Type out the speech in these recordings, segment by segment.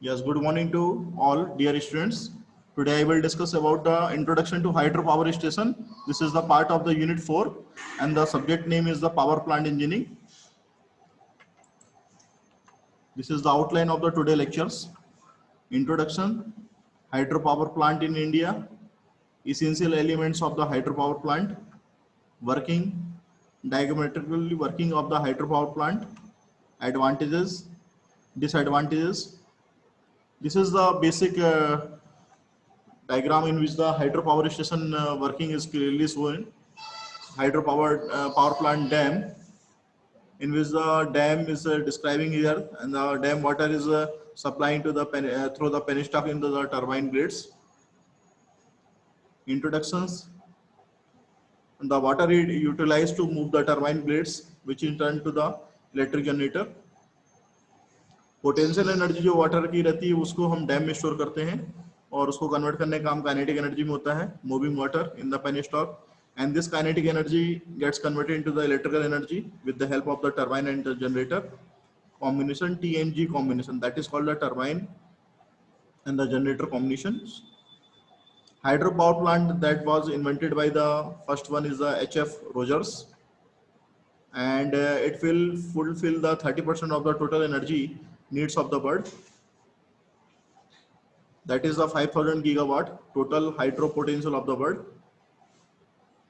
Yes, good morning to all dear students. Today I will discuss about the introduction to hydropower station. This is the part of the unit 4 and the subject name is the power plant engineering. This is the outline of the today lectures. Introduction, hydropower plant in India, essential elements of the hydropower plant, working, diagrammatically working of the hydropower plant, advantages, disadvantages. This is the basic diagram in which the hydropower station working is clearly shown. Hydropower power plant dam, in which the dam is describing here, and the dam water is supplying to the through the penstock into the turbine blades. Introductions: the water is utilized to move the turbine blades, which in turn to the electric generator. Potential energy जो water की रहती है उसको हम dam में store करते हैं और उसको कन्वर्ट करने का काम काइनेटिक एनर्जी में होता है, moving water in the penstock, and this kinetic energy gets converted into the electrical energy with the help of the turbine and the generator combination, TNG combination, that is called the turbine and the generator combinations. Hydropower plant that was invented by the first one is the HF Rogers, and it will fulfill the 30% of the total energy needs of the world. That is the 5000 gigawatt total hydro potential of the world.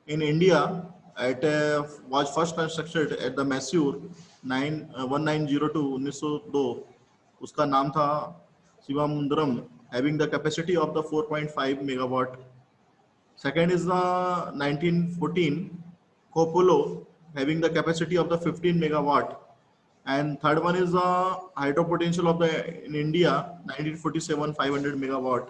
In India, it was first constructed at the Mysore 1902 1902. उसका नाम था शिवामुंद्रम, having the capacity of the 4.5 megawatt. Second is the 1914 Kopolo, having the capacity of the 15 megawatt. And third one is the hydro potential of the in India 1947 500 megawatt.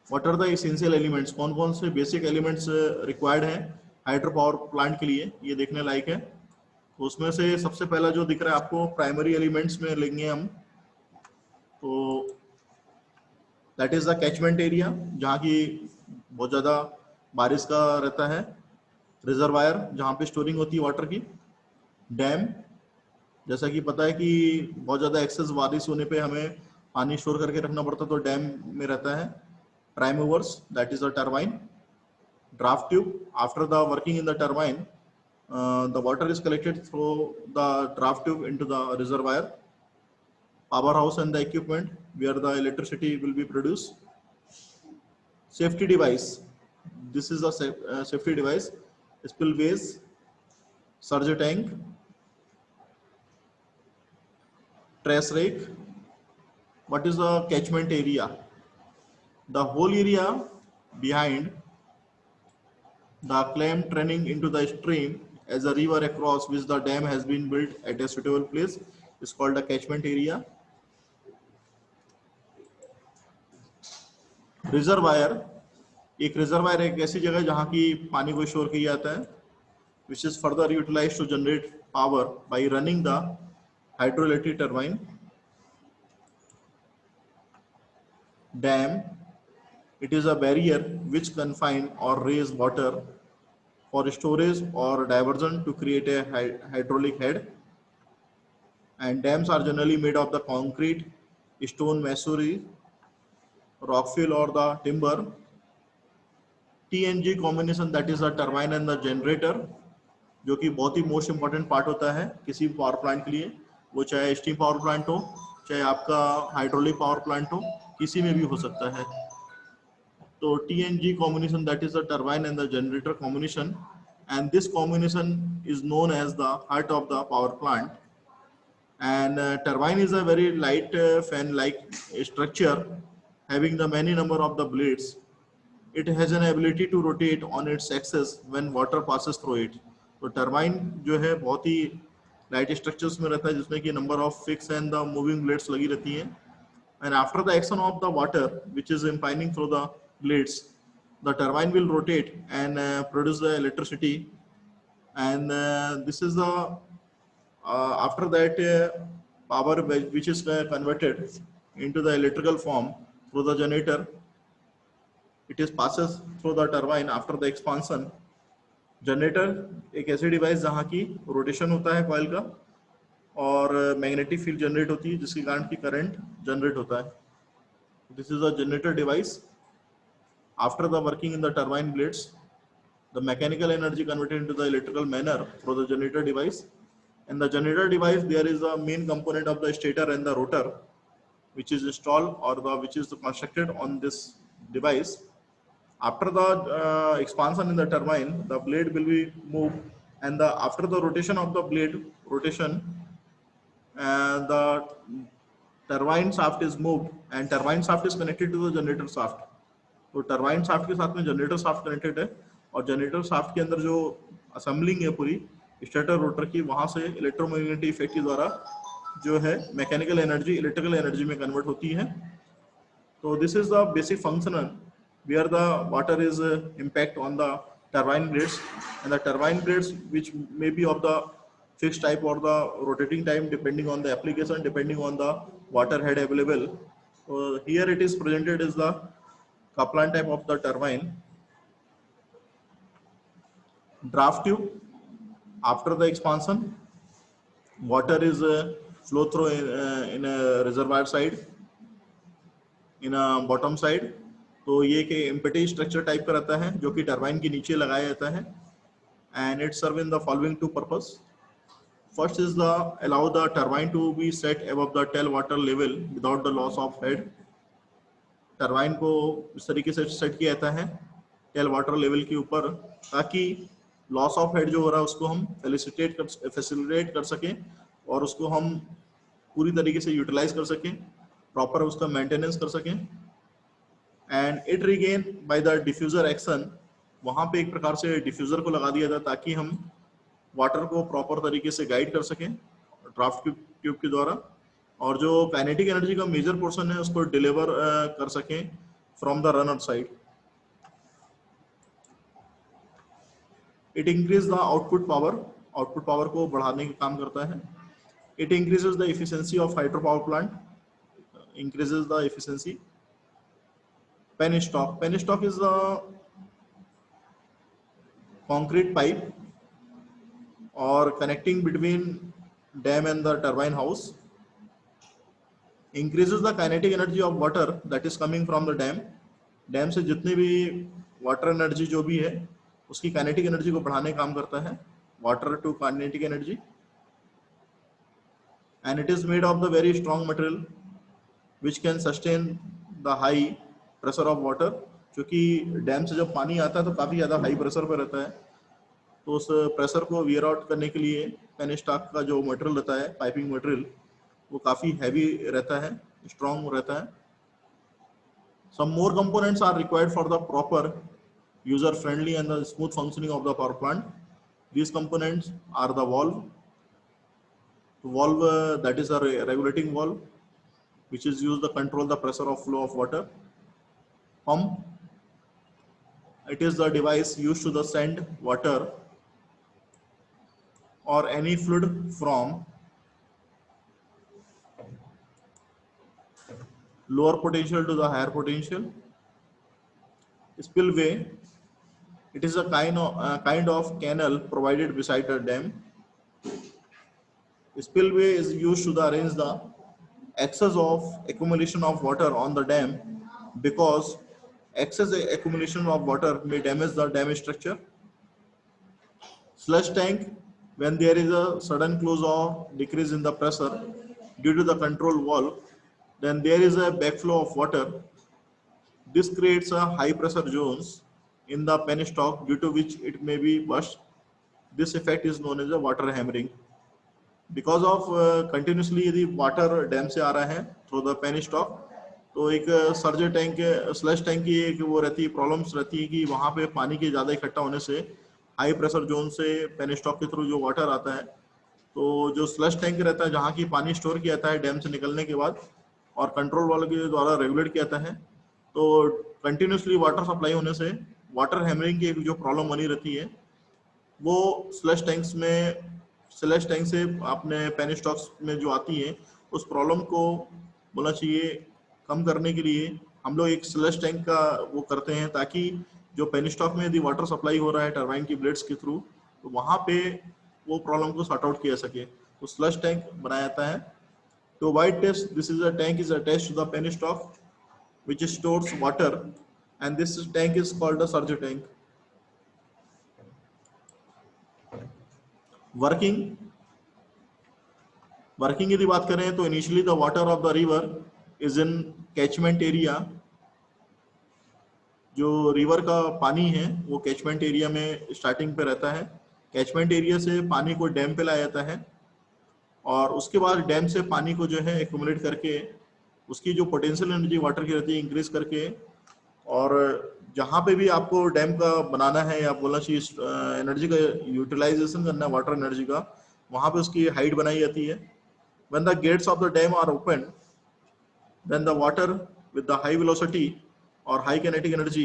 What are the essential elements? कौन कौन से basic elements required हैं hydro power plant के लिए, ये देखने लायक है. तो उसमें से सबसे पहला जो दिख रहा है आपको प्राइमरी एलिमेंट्स में लेंगे हम, तो that is the catchment area, जहाँ की बहुत ज़्यादा बारिश का रहता है. रिजर्वायर, जहाँ पे स्टोरिंग होती है वाटर की. डैम, जैसा कि पता है कि बहुत ज़्यादा एक्सेस बारिश होने पे हमें पानी स्टोर करके रखना पड़ता है, तो डैम में रहता है. Prime movers, that is the turbine. Draft tube, after the working in the turbine, the water is collected through the draft tube into the reservoir. Powerhouse and the equipment where the electricity will be produced. Safety device, this is the safety device. Spillways, surge tank, trash rake. What is the catchment area? The whole area behind the claim training into the stream as a river across which the dam has been built at a suitable place is called a catchment area. Reservoir, एक reservoir एक ऐसी जगह जहाँ की पानी को store किया जाता है, which is further utilized to generate power by running the hydroelectric turbine. Dam, it is a barrier which confine or raise water for storage or diversion to create a hydraulic head. And dams are generally made of the concrete, stone, masonry, rockfill or the timber. TNG combination, that is the turbine and the generator, जो कि बहुत ही most important part होता है किसी भी power plant के लिए, वो चाहे स्टीम पावर प्लांट हो, चाहे आपका हाइड्रोलिक पावर प्लांट हो, किसी में भी हो सकता है. तो TNG combination, that is the turbine and the generator combination, and this combination is known as the heart of the power plant. And turbine is a very light fan-like structure having the many number of the blades. It has an ability to rotate on its axis when water passes through it. तो turbine जो है बहुत ही light structures में रहता है, जिसमें कि number of fix and the moving blades लगी रहती हैं. And after the action of the water which is impinging through the blades, the turbine will rotate and produce the electricity. And this is the after that power which is converted into the electrical form through the generator. It is passes through the turbine after the expansion. Generator एक ऐसी device जहाँ की rotation होता है coil का, और magnetic field generate होती है जिसके कारण की करंट जनरेट होता है. This is a generator device. After the working in the turbine blades, the mechanical energy converted into the electrical manner through the generator device. And the generator device, there is a main component of the stator and the rotor which is installed or which is constructed on this device. After the expansion in the turbine, the blade will be moved, and after the rotation of the blade rotation, the turbine shaft is moved and turbine shaft is connected to the generator shaft. तो turbine shaft के साथ में generator shaft connected है और generator shaft के अंदर जो assembling है पूरी स्टेटर रोटर की, वहां से इलेक्ट्रोमैग्नेटिक इफेक्ट के द्वारा जो है मैकेनिकल एनर्जी इलेक्ट्रिकल एनर्जी में कन्वर्ट होती है. तो this is the basic function where the water is impact on the turbine blades, and the turbine blades which may be of the fixed type or the rotating type depending on the application, depending on the water head available. So here it is presented as the Kaplan type of the turbine. Draft tube. After the expansion, water is flow through in a reservoir side, in a bottom side. तो ये कि empty structure type का रहता है जो कि turbine के नीचे लगाया जाता है. And it serve in the following two purpose. First is the allow the turbine to be set above the tail water level without the loss of head. Turbine को इस तरीके से सेट किया जाता है टेल वाटर लेवल के ऊपर ताकि लॉस ऑफ हेड जो हो रहा है उसको हम फैसिलिटेट कर सकें और उसको हम पूरी तरीके से यूटिलाइज कर सकें, प्रॉपर उसका मेंटेनेंस कर सकें. And it regain by the diffuser action. वहाँ पे एक प्रकार से डिफ्यूजर को लगा दिया था ताकि हम वाटर को प्रॉपर तरीके से गाइड कर सकें ड्राफ्ट ट्यूब के द्वारा, और जो काइनेटिक एनर्जी का मेजर पोर्शन है उसको डिलीवर कर सकें from the runner side. It increase the output power को बढ़ाने का काम करता है. It increases the efficiency of hydro power plant, increases the efficiency. penstock is a concrete pipe or connecting between dam and the turbine house. Increases the kinetic energy of water that is coming from the dam. Dam से जितनी भी water energy जो भी है उसकी kinetic energy को बढ़ाने का काम करता है. Water to kinetic energy. And it is made of the very strong material which can sustain the high pressure of water. क्योंकि डैम से जब पानी आता है तो काफ़ी ज़्यादा हाई प्रेशर पर रहता है, तो उस प्रेशर को वियर आउट करने के लिए पेनस्टॉक का जो मटेरियल रहता है, पाइपिंग मटेरियल, वो काफ़ी हैवी रहता है, स्ट्रॉन्ग रहता है. Some more components are required for the proper user friendly and the smooth functioning of the power plant. These components are the valve that is a regulating valve which is used to control the pressure of flow of water. Pump, it is the device used to send water or any fluid from lower potential to the higher potential. Spillway, it is a kind of canal provided beside a dam. Spillway is used to arrange the excess of accumulation of water on the dam, because excess accumulation of water may damage the dam structure. Slush tank, when there is a sudden close or decrease in the pressure due to the control valve, then there is a backflow of water. This creates a high pressure zones in the penstock due to which it may be burst. This effect is known as a water hammering. Because of continuously यदि water dam से आ रहा है through the penstock, तो एक surge tank slush tank की एक वो रहती है, प्रॉब्लम्स रहती है कि वहाँ पे पानी के ज़्यादा इकट्ठा होने से हाई प्रेशर जोन से पेनस्टॉक के थ्रू जो वाटर आता है, तो जो स्लश टैंक रहता है जहाँ की पानी स्टोर किया जाता है डैम से निकलने के बाद और कंट्रोल वालों के द्वारा रेगुलेट किया जाता है, तो कंटिन्यूसली वाटर सप्लाई होने से वाटर हैमरिंग की एक जो प्रॉब्लम बनी रहती है वो स्लश टैंक से अपने पेनस्टॉक्स में जो आती है उस प्रॉब्लम को बोलना चाहिए कम करने के लिए हम लोग एक स्लश टैंक का वो करते हैं, ताकि जो पेनस्टॉक में यदि वाटर सप्लाई हो रहा है टरबाइन की ब्लेड्स के थ्रू, तो वहाँ पे वो प्रॉब्लम को सॉर्ट आउट किया सके. तो स्लश टैंक बनाया जाता है। तो white test, this is a tank is attached to the penstock which stores water, and this tank is called a surge tank. Working यदि बात करें तो initially the water of the river is in catchment area. जो river का पानी है वो catchment area में स्टार्टिंग पे रहता है। कैचमेंट एरिया से पानी को डैम पे लाया जाता है और उसके बाद डैम से पानी को जो है एक्यूमुलेट करके उसकी जो पोटेंशियल एनर्जी वाटर की रहती है इंक्रीज करके, और जहाँ पे भी आपको डैम का बनाना है या बोलना चाहिए एनर्जी का यूटिलाइजेशन करना है वाटर एनर्जी का, वहाँ पे उसकी हाइट बनाई जाती है। When the gates of the dam are opened, then the water with the high velocity or high kinetic energy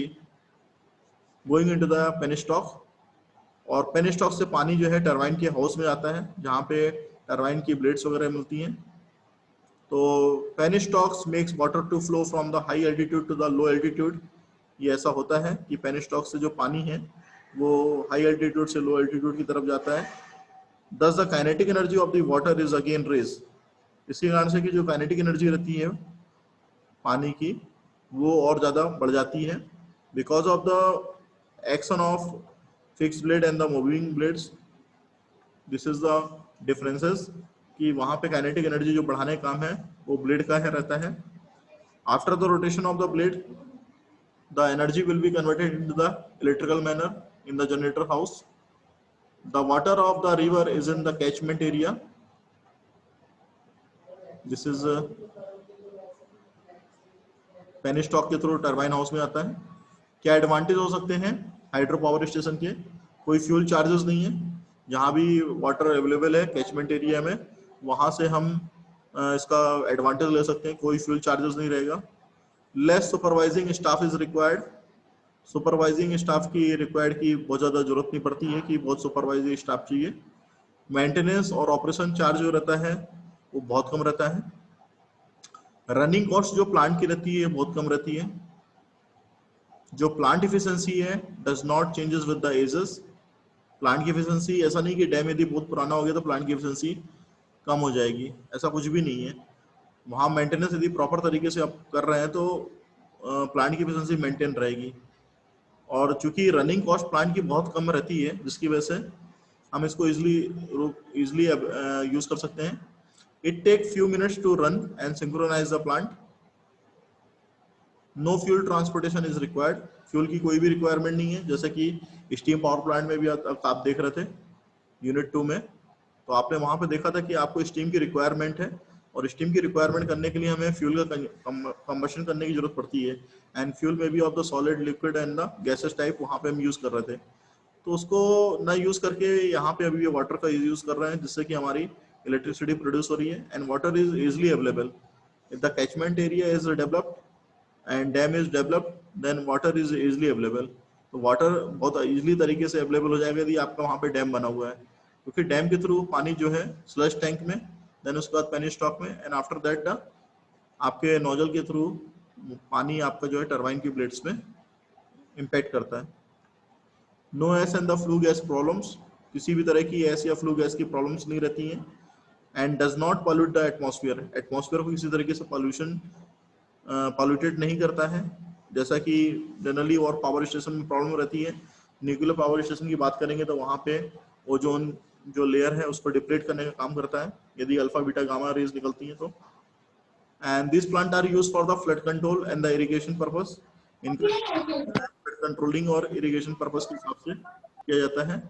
going into the penstock, और पेनस्टॉक से पानी जो है टरबाइन के हाउस में आता है जहाँ पे टरबाइन की ब्लेड्स वगैरह मिलती हैं। तो penstocks makes water to flow from the high altitude to the low altitude. ये ऐसा होता है कि पेनस्टॉक से जो पानी है वो हाई एल्टीट्यूड से लो एल्टीट्यूड की तरफ जाता है। Thus the kinetic energy of the water is again raised। इसी कारण से कि जो काइनेटिक एनर्जी रहती है पानी की वो और ज़्यादा बढ़ जाती है because of the action of fixed blade and the moving blades. This is the differences कि वहाँ पे काइनेटिक एनर्जी जो बढ़ाने का काम है वो ब्लेड का है रहता है। After the rotation of the blade the energy will be converted into the electrical manner in the generator house. The water of the river is in the catchment area. This is penstock के through turbine house में आता है। क्या advantage हो सकते हैं hydro power station के? कोई फ्यूल चार्जेस नहीं है। जहाँ भी वाटर अवेलेबल है कैचमेंट एरिया में वहाँ से हम इसका एडवांटेज ले सकते हैं, कोई फ्यूल चार्जेस नहीं रहेगा। Less supervising staff is required. Supervising staff की रिक्वायर्ड की बहुत ज़्यादा जरूरत नहीं पड़ती है कि बहुत सुपरवाइजिंग स्टाफ चाहिए। मेंटेनेंस और ऑपरेशन चार्ज जो रहता है वो बहुत कम रहता है। रनिंग कॉस्ट जो प्लांट की रहती है बहुत कम रहती है। जो प्लांट इफिशिएंसी है does not changes with the ages. Plant की इफिशिएंसी ऐसा नहीं कि डैम यदि बहुत पुराना हो गया तो प्लांट की इफिशिएंसी कम हो जाएगी, ऐसा कुछ भी नहीं है। वहाँ मेंटेनेंस यदि प्रॉपर तरीके से आप कर रहे हैं तो प्लांट की इफिशिएंसी मेंटेन रहेगी। और चूंकि रनिंग कॉस्ट प्लांट की बहुत कम रहती है जिसकी वजह से हम इसको इजिली यूज कर सकते हैं। It takes few minutes to run and synchronize the plant. No fuel transportation is required. Fuel की कोई भी रिक्वायरमेंट नहीं है। जैसे कि स्टीम पावर प्लांट में भी आप देख रहे थे यूनिट 2 में, तो आपने वहां पे देखा था कि आपको स्टीम की रिक्वायरमेंट है और स्टीम की रिक्वायरमेंट करने के लिए हमें फ्यूल का कंबशन करने की जरूरत पड़ती है। एंड फ्यूल में भी of the solid liquid and the gases type वहाँ पे हम यूज कर रहे थे। तो उसको ना यूज करके यहाँ पे अभी ये वाटर का यूज कर रहे हैं जिससे कि हमारी इलेक्ट्रिसिटी प्रोड्यूस हो रही है and water is easily available. If the catchment area is developed and dam is developed then water is easily available. तो वाटर बहुत इजिली तरीके से अवेलेबल हो जाएगा यदि आपका वहाँ पे डैम बना हुआ है, क्योंकि डैम के थ्रू पानी जो है स्लश टैंक में, देन उसके बाद पेनस्टॉक में, एंड आफ्टर दैट आपके नोजल के थ्रू पानी आपका जो है टरबाइन की ब्लेड्स में इम्पैक्ट करता है। No S and the flue gas problems. किसी भी तरह की एस या फ्लू गैस की प्रॉब्लम्स नहीं रहती हैं। And does not pollute the atmosphere. Atmosphere को किसी तरीके से पॉल्यूटेड नहीं करता है जैसा कि जनरली और पावर स्टेशन में प्रॉब्लम रहती है। न्यूक्लियर पावर स्टेशन की बात करेंगे तो वहाँ पे ओजोन जो लेयर है उसको डिप्लीट करने का काम करता है यदि अल्फा बीटा गामा रेज निकलती है तो। And this plant are use for the flood control and the irrigation purpose. इनका कंट्रोलिंग और इरिगेशन पर्पस के हिसाब से किया जाता है।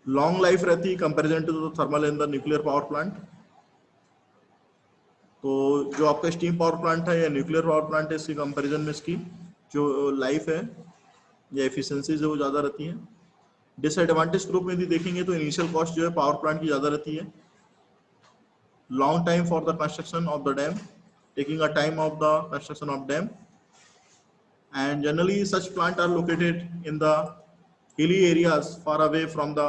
लॉन्ग लाइफ रहती है comparison to the thermal and the nuclear power plant. तो जो आपका स्टीम पावर प्लांट है या न्यूक्लियर पावर प्लांट है इसके कंपैरिजन में इसकी जो लाइफ है या एफिशिएंसी जो ज़्यादा रहती है। डिसएडवांटेज ग्रुप में भी देखेंगे तो इनिशियल कॉस्ट जो है पावर प्लांट की ज़्यादा रहती है। Long time for the construction of the dam, taking a time of the construction of dam, and generally such plant are located in the hilly areas far away from the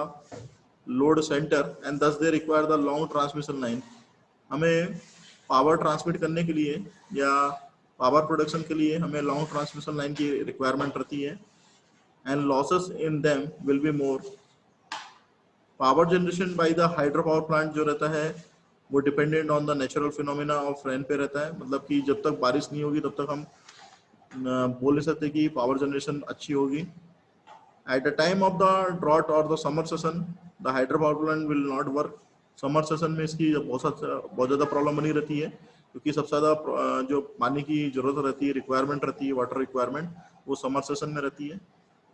load center and thus they require the long transmission line. हमें power transmit करने के लिए या power production के लिए हमें long transmission line की requirement रहती है, and losses in them will be more. Power generation by the hydro power plant जो रहता है वो dependent on the natural phenomena of rain पे रहता है, मतलब कि जब तक बारिश नहीं होगी तब तक हम बोल नहीं सकते कि पावर जनरेशन अच्छी होगी। At the time of the drought or the summer season, the hydro power plant will not work. Summer session में इसकी बहुत ज़्यादा प्रॉब्लम बनी रहती है, क्योंकि सबसे ज़्यादा जो पानी की ज़रूरत रहती है, रिक्वायरमेंट रहती है, वाटर रिक्वायरमेंट, वो समर सेशन में रहती है।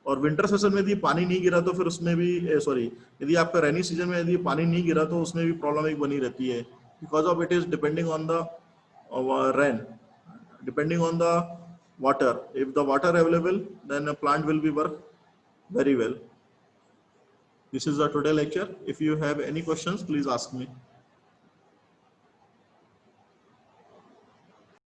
और विंटर सेशन में यदि पानी नहीं गिरा तो फिर उसमें भी यदि आपका रेनी सीजन में यदि पानी नहीं गिरा तो उसमें भी प्रॉब्लम एक बनी रहती है, because of it is depending on the rain, depending on the water. If the water available, then a plant will be work very well. This is our today lecture. If you have any questions, please ask me.